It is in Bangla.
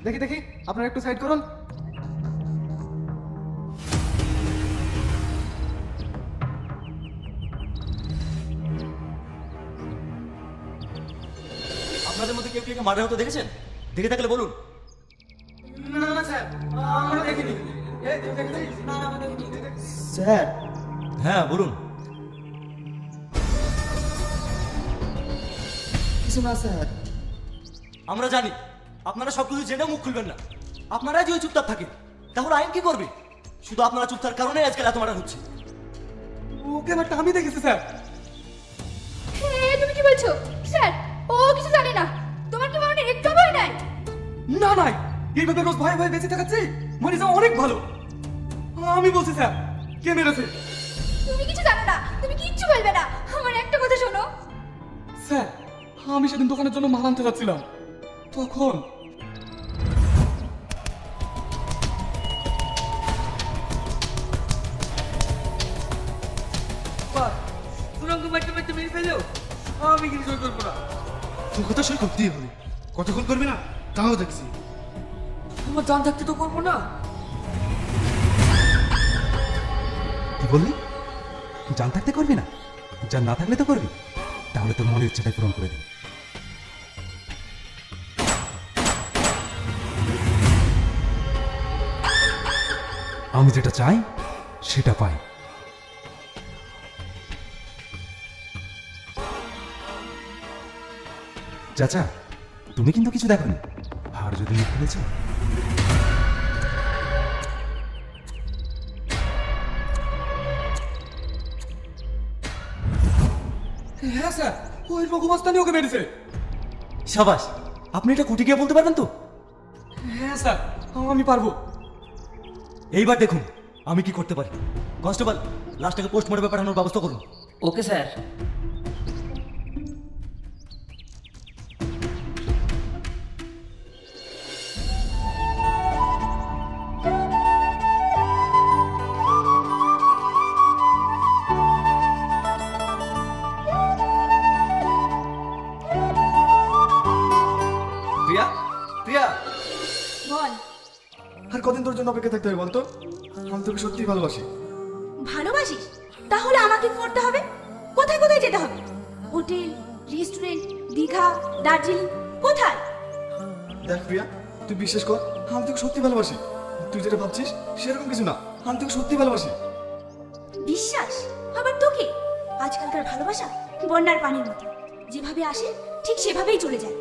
দেখি দেখি, আপনারা একটু সাইড করুন। আপনাদের মধ্যে কেউ কেউ মার্ডার হতে দেখেছেন? দেখে থাকলে বলুন। না না স্যার, আমরা দেখিনি। স্যার হ্যাঁ বলুন। কিছু না স্যার। আমরা জানি আপনারা সবকিছু জেনেও মুখ খুলবেন না। আপনারা যদি চুপচাপ থাকেন তাহলে আইন কি করবে? শুধু আপনারা চুপ থাকার কারণে আজকাল এত মার্ডার হচ্ছে। ওকে ব্যাপারটা আমি দেখেছি স্যার। তুমি কি বলছো স্যার? ও কিছু জানে না। তোমার কি মনে একটু ভয় নাই? না নাই, এইভাবে রোজ ভয়ে ভয়ে বেঁচে থাকাচ্ছি মনে যাওয়া অনেক ভালো। আমি বলছি স্যার, কে মেরেছে? তুমি কিছু জানো না, তুমি কিচ্ছু বলবে না। আমার একটা কথা শোনো। স্যার, আমি সেদিন দোকানের জন্য মাল আনতে যাচ্ছিলাম, তখন আমি কিন্তু সই করবো না। তোর কথা সই করতেই হবে। কতক্ষণ করবি না তাও দেখছি। আমার জান থাকতে তো করবো না। কি বললি? জান থাকতে করবি না? জান না থাকলে তো করবি। তাহলে তোর মনের ইচ্ছাটাই পূরণ করে দিবি। আমি যেটা চাই সেটা পাই। চাচা, তুমি কিন্তু কিছু দেখোনি। আর যদি মুখ খুলেছ, হ্যাঁ স্যার, ওই রঘুমাস্তানি ওকে মেরেছে। সাবাস, আপনি এটা কুটি গিয়ে বলতে পারবেন তো? হ্যাঁ স্যার, আমি পারবো। এইবার দেখুন আমি কি করতে পারি। কনস্টেবল, লাশটাকে পোস্টমর্টমে পাঠানোর ব্যবস্থা করুন। Okay sir. প্রিয়া, প্রিয়া, বল। আর কদিন তোর জন্য অপেক্ষা থাকতে হবে বলতো? আমি তোকে সত্যিই ভালোবাসি। ভালোবাসিস? তাহলে আমাকে কি করতে হবে? কোথায় কোথায় যেতে হবে? হোটেল, রেস্টুরেন্ট, দীঘা, দার্জিলিং, কোথায়? দেখ প্রিয়া, তুই বিশ্বাস কর, আমি তোকে সত্যি ভালোবাসি। তুই যেটা ভাবছিস সেরকম কিছু না, আমি তোকে সত্যি ভালোবাসি। বিশ্বাস? আবার তোকে? আজকালকার ভালোবাসা বন্যার পানির মতো, যেভাবে আসে ঠিক সেভাবেই চলে যায়।